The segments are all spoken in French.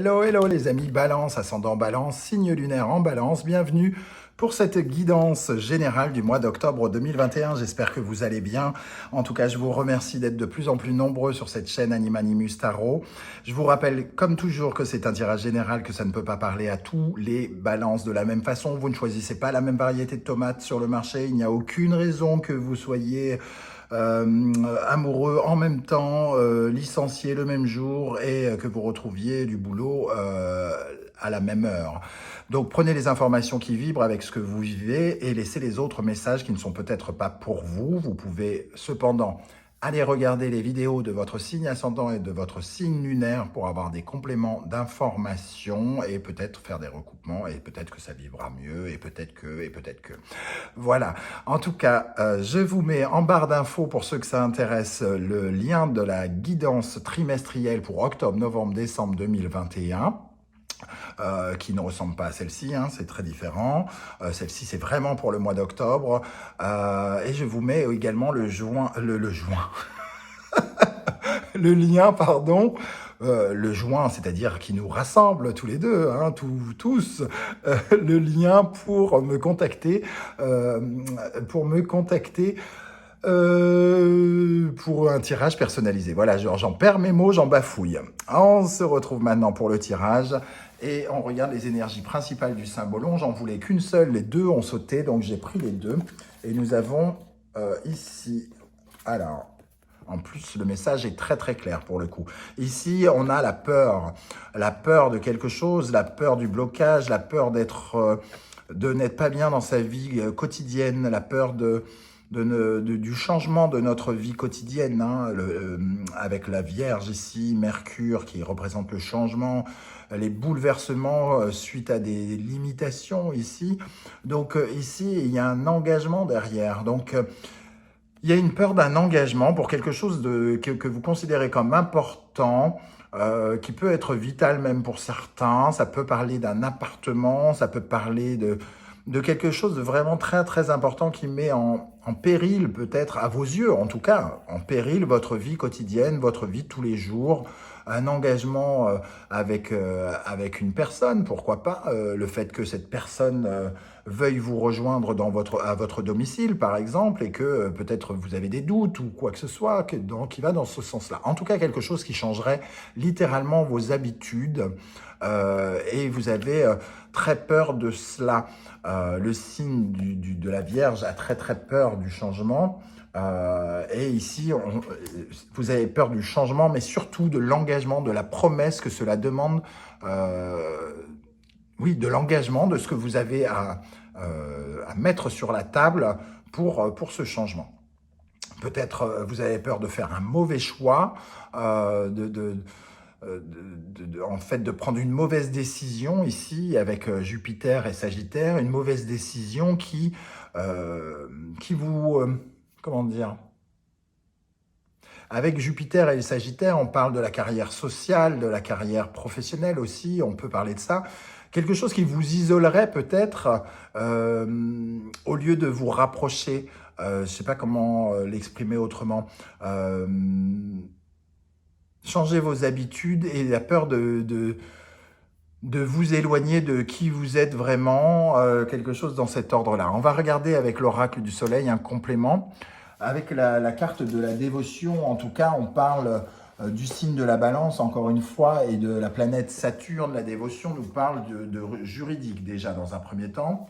Hello, hello les amis, Balance, ascendant Balance, signe lunaire en Balance, bienvenue pour cette guidance générale du mois d'octobre 2021. J'espère que vous allez bien. En tout cas, je vous remercie d'être de plus en plus nombreux sur cette chaîne Animanimus Tarot. Je vous rappelle, comme toujours, que c'est un tirage général, que ça ne peut pas parler à tous les balances de la même façon. Vous ne choisissez pas la même variété de tomates sur le marché. Il n'y a aucune raison que vous soyez amoureux en même temps, licencié le même jour et que vous retrouviez du boulot à la même heure. Donc prenez les informations qui vibrent avec ce que vous vivez et laissez les autres messages qui ne sont peut-être pas pour vous. Vous pouvez cependant aller regarder les vidéos de votre signe ascendant et de votre signe lunaire pour avoir des compléments d'informations et peut-être faire des recoupements et peut-être que ça vivra mieux et peut-être que. Voilà. En tout cas, je vous mets en barre d'infos pour ceux que ça intéresse le lien de la guidance trimestrielle pour octobre, novembre, décembre 2021. Qui ne ressemble pas à celle-ci, hein, c'est très différent. Celle-ci, c'est vraiment pour le mois d'octobre. Et je vous mets également le lien, pardon, le joint, c'est-à-dire qui nous rassemble tous les deux, hein, tous, le lien pour me contacter, pour un tirage personnalisé. Voilà, j'en perds mes mots, j'en bafouille. On se retrouve maintenant pour le tirage et on regarde les énergies principales du symbolon. J'en voulais qu'une seule, les deux ont sauté, donc j'ai pris les deux. Et nous avons ici, alors, en plus le message est très très clair pour le coup. Ici, on a la peur de quelque chose, la peur du blocage, la peur de n'être pas bien dans sa vie quotidienne, la peur du changement de notre vie quotidienne, hein, avec la Vierge ici, Mercure qui représente le changement, les bouleversements suite à des limitations ici. Donc ici, il y a un engagement derrière. Donc il y a une peur d'un engagement pour quelque chose que vous considérez comme important, qui peut être vital même pour certains. Ça peut parler d'un appartement, ça peut parler de quelque chose de vraiment très très important qui met en péril peut-être, à vos yeux en tout cas, en péril votre vie quotidienne, votre vie de tous les jours, un engagement avec une personne, pourquoi pas, le fait que cette personne veuille vous rejoindre à votre domicile par exemple et que peut-être vous avez des doutes ou quoi que ce soit qui va dans ce sens-là. En tout cas, quelque chose qui changerait littéralement vos habitudes et vous avez très peur de cela. Le signe de la Vierge a très très peur du changement. Et ici, vous avez peur du changement, mais surtout de l'engagement, de la promesse que cela demande, oui, de l'engagement, de ce que vous avez à mettre sur la table pour ce changement. Peut-être vous avez peur de faire un mauvais choix, en fait, de prendre une mauvaise décision ici avec Jupiter et Sagittaire, une mauvaise décision qui vous... comment dire ? Avec Jupiter et le Sagittaire, on parle de la carrière sociale, de la carrière professionnelle aussi, on peut parler de ça. Quelque chose qui vous isolerait peut-être au lieu de vous rapprocher. Je ne sais pas comment l'exprimer autrement. Changer vos habitudes et la peur de vous éloigner de qui vous êtes vraiment, quelque chose dans cet ordre-là. On va regarder avec l'oracle du soleil un complément. Avec la carte de la dévotion, en tout cas, on parle du signe de la balance, encore une fois, et de la planète Saturne. La dévotion nous parle de juridique déjà dans un premier temps.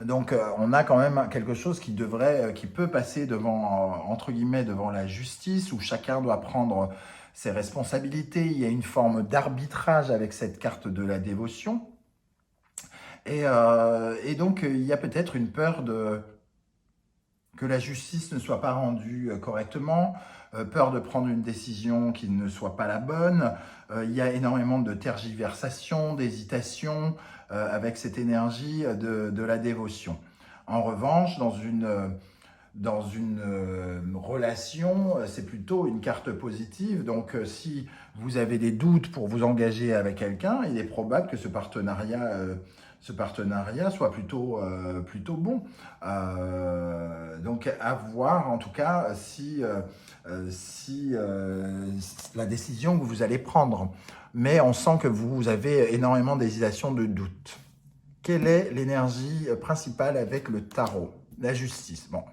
Donc on a quand même quelque chose qui peut passer devant, entre guillemets, devant la justice, où chacun doit prendre ses responsabilités. Il y a une forme d'arbitrage avec cette carte de la dévotion. Et donc il y a peut-être une peur que la justice ne soit pas rendue correctement, peur de prendre une décision qui ne soit pas la bonne. Il y a énormément de tergiversation, d'hésitation avec cette énergie de la dévotion. En revanche, dans une relation, c'est plutôt une carte positive. Donc, si vous avez des doutes pour vous engager avec quelqu'un, il est probable que ce partenariat ce partenariat soit plutôt bon. Donc à voir en tout cas si la décision que vous allez prendre. Mais on sent que vous avez énormément d'hésitation, de doute. Quelle est l'énergie principale avec le tarot? La justice. Bon,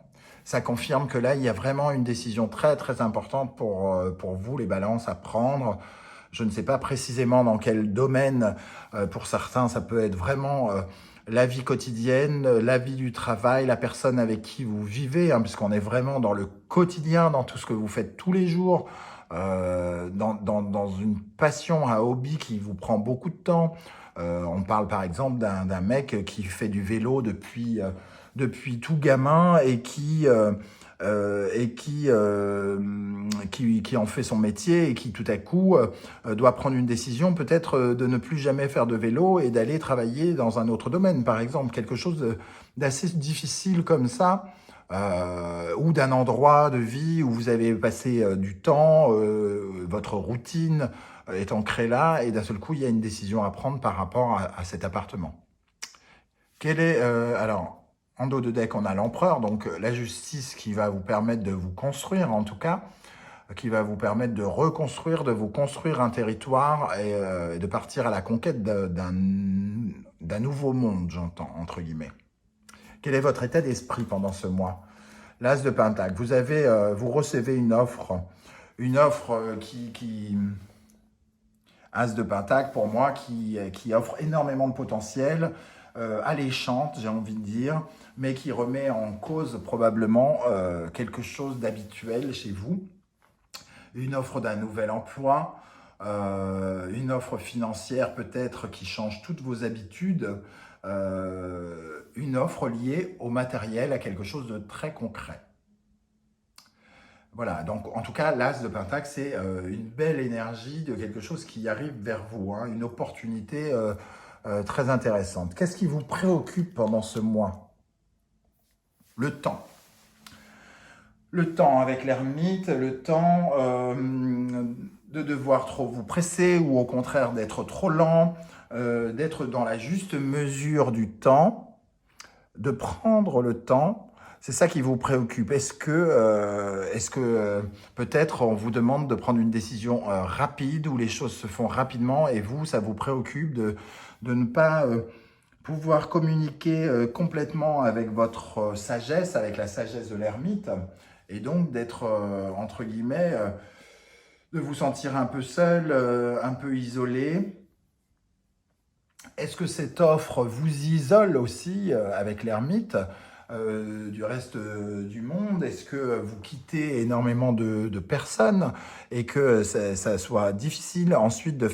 ça confirme que là, il y a vraiment une décision très très importante pour vous, les balances, à prendre. Je ne sais pas précisément dans quel domaine. Pour certains, ça peut être vraiment la vie quotidienne, la vie du travail, la personne avec qui vous vivez, hein, puisqu'on est vraiment dans le quotidien, dans tout ce que vous faites tous les jours, dans une passion, un hobby qui vous prend beaucoup de temps. On parle par exemple d'un mec qui fait du vélo depuis tout gamin et qui en fait son métier et qui tout à coup doit prendre une décision peut-être de ne plus jamais faire de vélo et d'aller travailler dans un autre domaine, par exemple, quelque chose d'assez difficile comme ça, ou d'un endroit de vie où vous avez passé du temps, votre routine est ancrée là, et d'un seul coup, il y a une décision à prendre par rapport à cet appartement. Quel est, alors, en dos de deck, on a l'empereur, donc la justice qui va vous permettre de vous construire, en tout cas, qui va vous permettre de reconstruire, de vous construire un territoire et de partir à la conquête d'un nouveau monde, j'entends, entre guillemets. Quel est votre état d'esprit pendant ce mois? L'As de Pentacle, vous recevez une offre qui As de Pentacle, pour moi, qui offre énormément de potentiel, alléchante, j'ai envie de dire, mais qui remet en cause probablement quelque chose d'habituel chez vous. Une offre d'un nouvel emploi, une offre financière peut-être qui change toutes vos habitudes, une offre liée au matériel, à quelque chose de très concret. Voilà, donc en tout cas, l'As de Pentacle, c'est une belle énergie de quelque chose qui arrive vers vous, hein, une opportunité très intéressante. Qu'est-ce qui vous préoccupe pendant ce mois? Le temps. Le temps avec l'ermite, le temps de devoir trop vous presser ou au contraire d'être trop lent, d'être dans la juste mesure du temps, de prendre le temps. C'est ça qui vous préoccupe. Est-ce que peut-être on vous demande de prendre une décision rapide où les choses se font rapidement et vous, ça vous préoccupe de ne pas pouvoir communiquer complètement avec votre sagesse, avec la sagesse de l'ermite, et donc d'être, entre guillemets, de vous sentir un peu seul, un peu isolé. Est-ce que cette offre vous isole aussi avec l'ermite du reste du monde? Est-ce que vous quittez énormément de personnes et que ça soit difficile ensuite de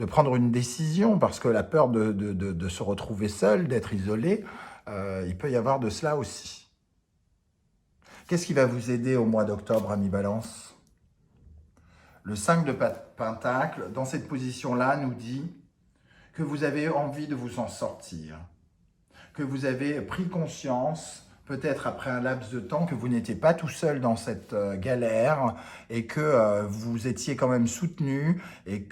prendre une décision parce que la peur de se retrouver seul, d'être isolé, il peut y avoir de cela aussi. Qu'est-ce qui va vous aider au mois d'octobre, ami Balance? Le 5 de Pentacle, dans cette position-là, nous dit que vous avez envie de vous en sortir, que vous avez pris conscience, peut-être après un laps de temps, que vous n'étiez pas tout seul dans cette galère et que vous étiez quand même soutenu et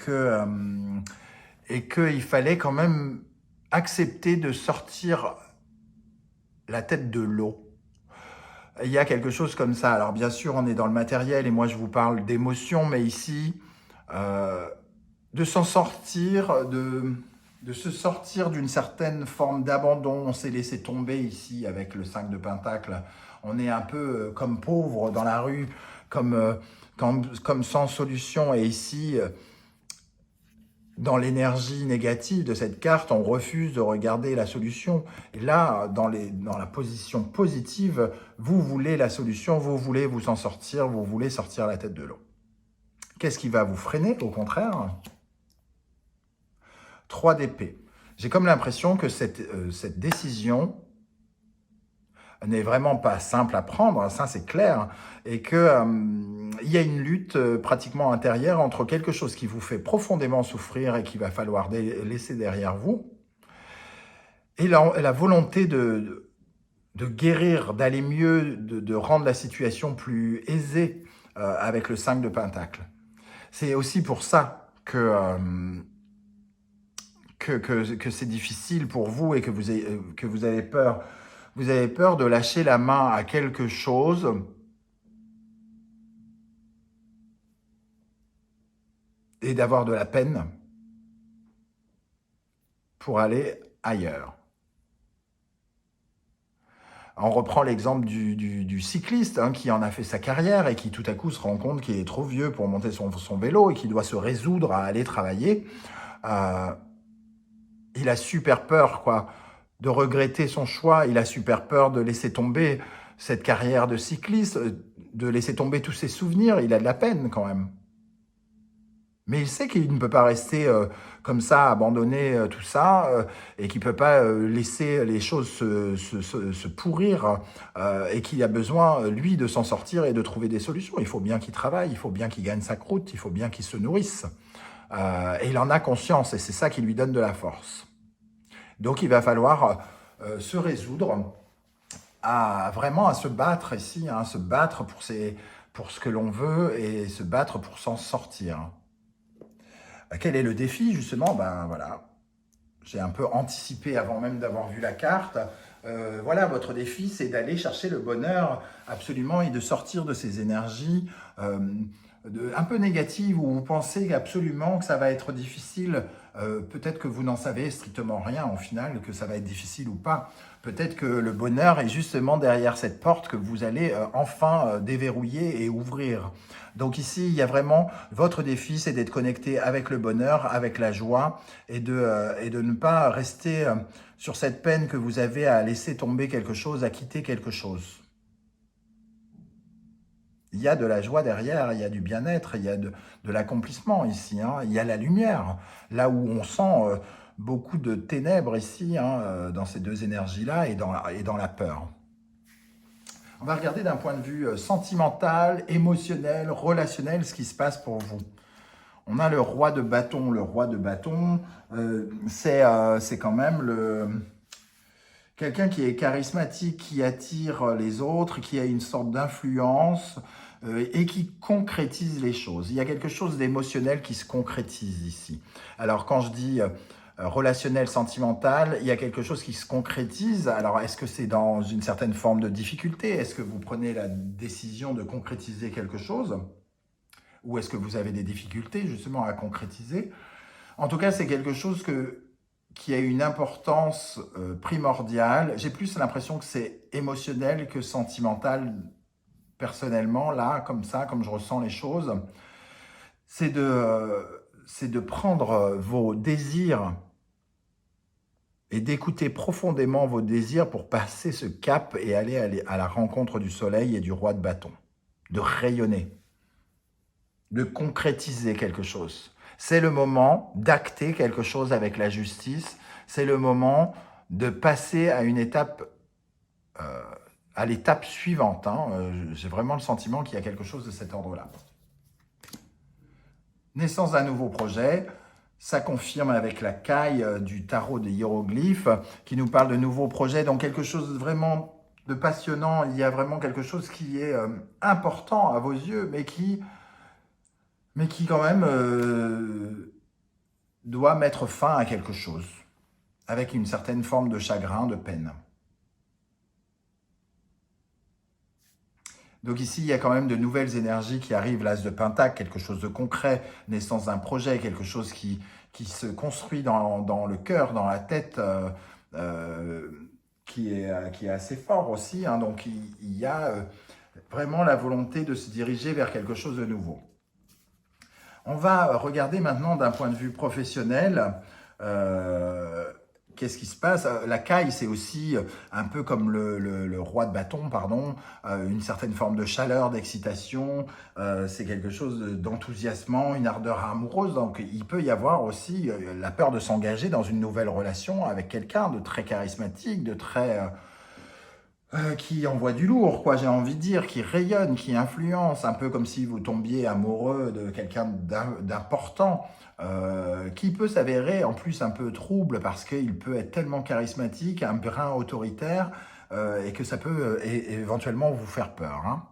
qu'il fallait quand même accepter de sortir la tête de l'eau. Il y a quelque chose comme ça. Alors bien sûr, on est dans le matériel et moi je vous parle d'émotions, mais ici, de s'en sortir, de se sortir d'une certaine forme d'abandon. On s'est laissé tomber ici avec le 5 de Pentacle. On est un peu comme pauvre dans la rue, comme sans solution. Et ici, dans l'énergie négative de cette carte, on refuse de regarder la solution. Et là, dans la position positive, vous voulez la solution, vous voulez vous en sortir, vous voulez sortir la tête de l'eau. Qu'est-ce qui va vous freiner, au contraire? 3 d'épée. J'ai comme l'impression que cette décision n'est vraiment pas simple à prendre, ça c'est clair, et qu'il y a une lutte pratiquement intérieure entre quelque chose qui vous fait profondément souffrir et qu'il va falloir laisser derrière vous, et la volonté de guérir, d'aller mieux, de rendre la situation plus aisée avec le 5 de Pentacle. C'est aussi pour ça que que c'est difficile pour vous et que vous avez peur. Vous avez peur de lâcher la main à quelque chose et d'avoir de la peine pour aller ailleurs. On reprend l'exemple du cycliste qui en a fait sa carrière et qui tout à coup se rend compte qu'il est trop vieux pour monter son vélo et qu'il doit se résoudre à aller travailler. Il a super peur de regretter son choix, il a super peur de laisser tomber cette carrière de cycliste, de laisser tomber tous ses souvenirs, il a de la peine quand même. Mais il sait qu'il ne peut pas rester comme ça, abandonner tout ça, et qu'il ne peut pas laisser les choses se pourrir, et qu'il a besoin, lui, de s'en sortir et de trouver des solutions. Il faut bien qu'il travaille, il faut bien qu'il gagne sa croûte, il faut bien qu'il se nourrisse. Et il en a conscience, et c'est ça qui lui donne de la force. Donc il va falloir se résoudre vraiment à se battre ici, se battre pour ce que l'on veut et se battre pour s'en sortir. Quel est le défi, justement? Ben voilà, j'ai un peu anticipé avant même d'avoir vu la carte. Voilà, votre défi, c'est d'aller chercher le bonheur absolument et de sortir de ces énergies un peu négatives où vous pensez absolument que ça va être difficile. Peut-être que vous n'en savez strictement rien au final, que ça va être difficile ou pas. Peut-être que le bonheur est justement derrière cette porte que vous allez enfin déverrouiller et ouvrir. Donc ici, il y a vraiment, votre défi, c'est d'être connecté avec le bonheur, avec la joie et de ne pas rester sur cette peine que vous avez à laisser tomber quelque chose, à quitter quelque chose. Il y a de la joie derrière, il y a du bien-être, il y a de l'accomplissement ici, il y a la lumière. Là où on sent beaucoup de ténèbres ici, dans ces deux énergies-là et dans la peur. On va regarder d'un point de vue sentimental, émotionnel, relationnel, ce qui se passe pour vous. On a le roi de bâton. Le roi de bâton, c'est quand même quelqu'un qui est charismatique, qui attire les autres, qui a une sorte d'influence et qui concrétise les choses. Il y a quelque chose d'émotionnel qui se concrétise ici. Alors quand je dis relationnel, sentimental, il y a quelque chose qui se concrétise. Alors est-ce que c'est dans une certaine forme de difficulté? Est-ce que vous prenez la décision de concrétiser quelque chose? Ou est-ce que vous avez des difficultés justement à concrétiser? En tout cas, c'est quelque chose qui a une importance primordiale. J'ai plus l'impression que c'est émotionnel que sentimental, personnellement, là, comme ça, comme je ressens les choses. C'est de prendre vos désirs et d'écouter profondément vos désirs pour passer ce cap et aller à la rencontre du soleil et du roi de bâton. De rayonner, de concrétiser quelque chose. C'est le moment d'acter quelque chose avec la justice. C'est le moment de passer à une étape, à l'étape suivante. J'ai vraiment le sentiment qu'il y a quelque chose de cet ordre-là. Naissance d'un nouveau projet, ça confirme avec la caille du tarot des hiéroglyphes qui nous parle de nouveaux projets, donc quelque chose vraiment de passionnant. Il y a vraiment quelque chose qui est important à vos yeux, mais qui quand même doit mettre fin à quelque chose, avec une certaine forme de chagrin, de peine. Donc ici, il y a quand même de nouvelles énergies qui arrivent, l'as de Pentacle, quelque chose de concret, naissance d'un projet, quelque chose qui se construit dans le cœur, dans la tête, qui est assez fort aussi. Donc il y a vraiment la volonté de se diriger vers quelque chose de nouveau. On va regarder maintenant d'un point de vue professionnel, qu'est-ce qui se passe? La caille, c'est aussi un peu comme le roi de bâton, pardon, une certaine forme de chaleur, d'excitation, c'est quelque chose d'enthousiasmant, une ardeur amoureuse, donc il peut y avoir aussi la peur de s'engager dans une nouvelle relation avec quelqu'un de très charismatique, de très... qui envoie du lourd, quoi, j'ai envie de dire, qui rayonne, qui influence, un peu comme si vous tombiez amoureux de quelqu'un d'important, qui peut s'avérer en plus un peu trouble parce qu'il peut être tellement charismatique, un brin autoritaire, et que ça peut éventuellement vous faire peur.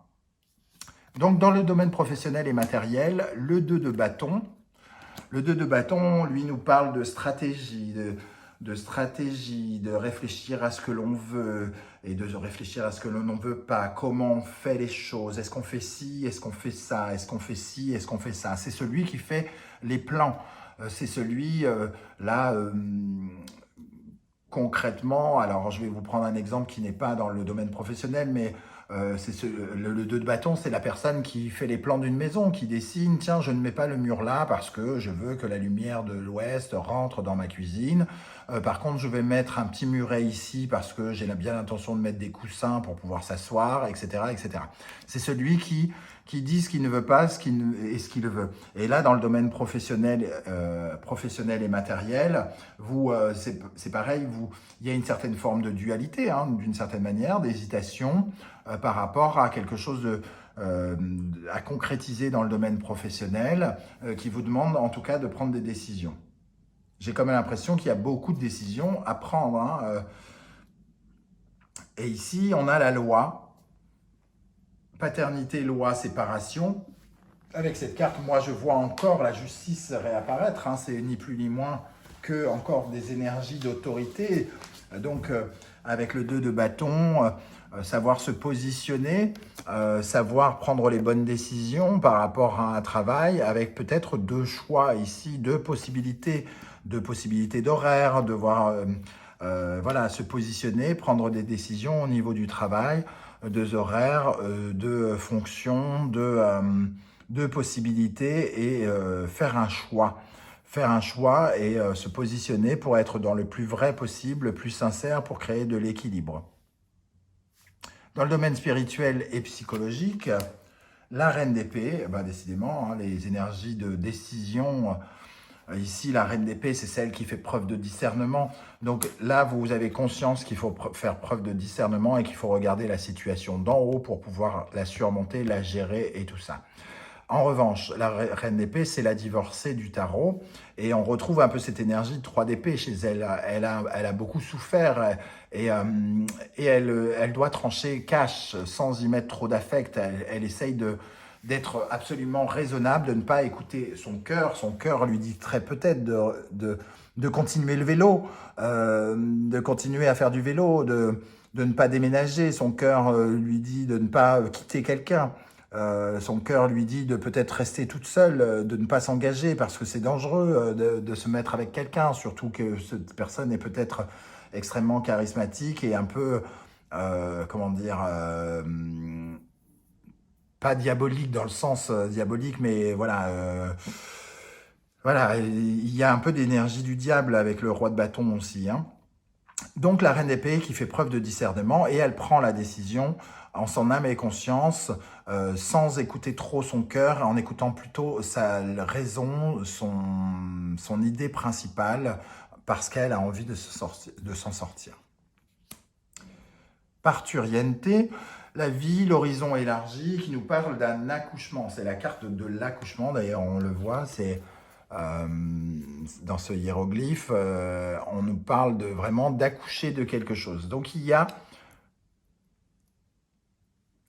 Donc dans le domaine professionnel et matériel, le 2 de bâton, Le 2 de bâton, lui, nous parle de stratégie, de réfléchir à ce que l'on veut et de réfléchir à ce que l'on ne veut pas, comment on fait les choses, est-ce qu'on fait ci, est-ce qu'on fait ça, est-ce qu'on fait ci, est-ce qu'on fait ça. C'est celui qui fait les plans, c'est celui, là, concrètement, alors je vais vous prendre un exemple qui n'est pas dans le domaine professionnel, mais le 2 de bâton, c'est la personne qui fait les plans d'une maison, qui dessine, tiens, je ne mets pas le mur là parce que je veux que la lumière de l'ouest rentre dans ma cuisine. Par contre, je vais mettre un petit muret ici parce que j'ai bien l'intention de mettre des coussins pour pouvoir s'asseoir, etc., etc. C'est celui qui dit ce qu'il ne veut pas et ce qu'il veut. Et là, dans le domaine professionnel et matériel, c'est pareil, il y a une certaine forme de dualité, hein, d'une certaine manière, d'hésitation par rapport à quelque chose à concrétiser dans le domaine professionnel qui vous demande en tout cas de prendre des décisions. J'ai quand même l'impression qu'il y a beaucoup de décisions à prendre. Hein, et ici, on a la loi, paternité, loi, séparation. Avec cette carte, moi, je vois encore la justice réapparaître. Hein, c'est ni plus ni moins que encore des énergies d'autorité. Donc, avec le 2 de bâton, savoir se positionner, savoir prendre les bonnes décisions par rapport à un travail, avec peut-être deux choix ici, deux possibilités d'horaire, devoir voilà, se positionner, prendre des décisions au niveau du travail, deux horaires, deux fonctions, deux possibilités et faire un choix. Faire un choix et se positionner pour être dans le plus vrai possible, le plus sincère pour créer de l'équilibre. Dans le domaine spirituel et psychologique, la reine d'épée, décidément, hein, les énergies de décision, ici la reine d'épée, c'est celle qui fait preuve de discernement. Donc là, vous avez conscience qu'il faut faire preuve de discernement et qu'il faut regarder la situation d'en haut pour pouvoir la surmonter, la gérer et tout ça. En revanche, la reine d'épée, c'est la divorcée du tarot. Et on retrouve un peu cette énergie de 3 d'épée chez elle. Elle a beaucoup souffert et elle doit trancher cash sans y mettre trop d'affect. Elle essaye d'être absolument raisonnable, de ne pas écouter son cœur. Son cœur lui dit très peut-être de continuer le vélo, de continuer à faire du vélo, de ne pas déménager. Son cœur lui dit de ne pas quitter quelqu'un. Son cœur lui dit de peut-être rester toute seule, de ne pas s'engager parce que c'est dangereux de se mettre avec quelqu'un, surtout que cette personne est peut-être extrêmement charismatique et un peu, comment dire, pas diabolique dans le sens diabolique, mais voilà, voilà, il y a un peu d'énergie du diable avec le roi de bâton aussi, hein. Donc la reine d'épée qui fait preuve de discernement et elle prend la décision en son âme et conscience, sans écouter trop son cœur, en écoutant plutôt sa raison, son idée principale, parce qu'elle a envie de s'en sortir. Parturienté, la vie, l'horizon élargi, qui nous parle d'un accouchement. C'est la carte de l'accouchement, d'ailleurs on le voit, c'est... dans ce hiéroglyphe, on nous parle vraiment d'accoucher de quelque chose. Donc il y a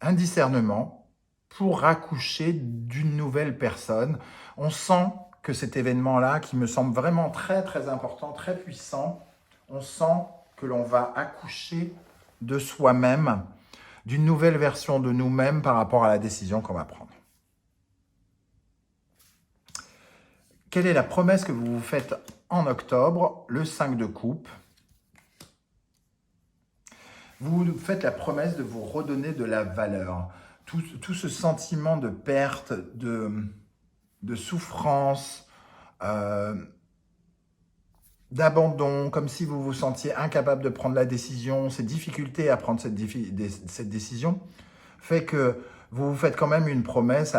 un discernement pour accoucher d'une nouvelle personne. On sent que cet événement-là, qui me semble vraiment très très important, très puissant, on sent que l'on va accoucher de soi-même, d'une nouvelle version de nous-mêmes par rapport à la décision qu'on va prendre. Quelle est la promesse que vous vous faites en octobre? Le 5 de coupe. Vous vous faites la promesse de vous redonner de la valeur. Tout ce sentiment de perte, de souffrance, d'abandon, comme si vous vous sentiez incapable de prendre la décision, ces difficultés à prendre cette décision, fait que vous vous faites quand même une promesse,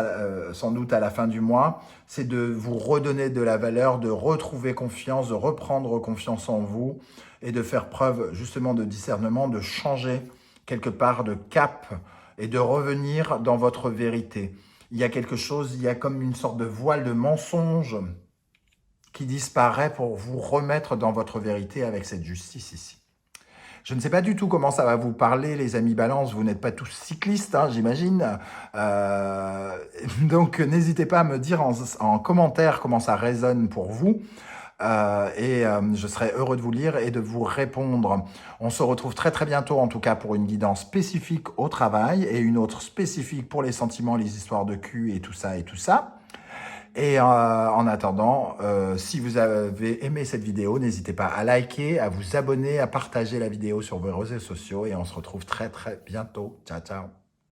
sans doute à la fin du mois, c'est de vous redonner de la valeur, de retrouver confiance, de reprendre confiance en vous et de faire preuve justement de discernement, de changer quelque part de cap et de revenir dans votre vérité. Il y a quelque chose, il y a comme une sorte de voile de mensonge qui disparaît pour vous remettre dans votre vérité avec cette justice ici. Je ne sais pas du tout comment ça va vous parler, les amis Balance. Vous n'êtes pas tous cyclistes, hein, j'imagine. Donc, n'hésitez pas à me dire en commentaire comment ça résonne pour vous. Je serai heureux de vous lire et de vous répondre. On se retrouve très très bientôt, en tout cas pour une guidance spécifique au travail et une autre spécifique pour les sentiments, les histoires de cul et tout ça et tout ça. Et en attendant, si vous avez aimé cette vidéo, n'hésitez pas à liker, à vous abonner, à partager la vidéo sur vos réseaux sociaux et on se retrouve très très bientôt. Ciao ciao.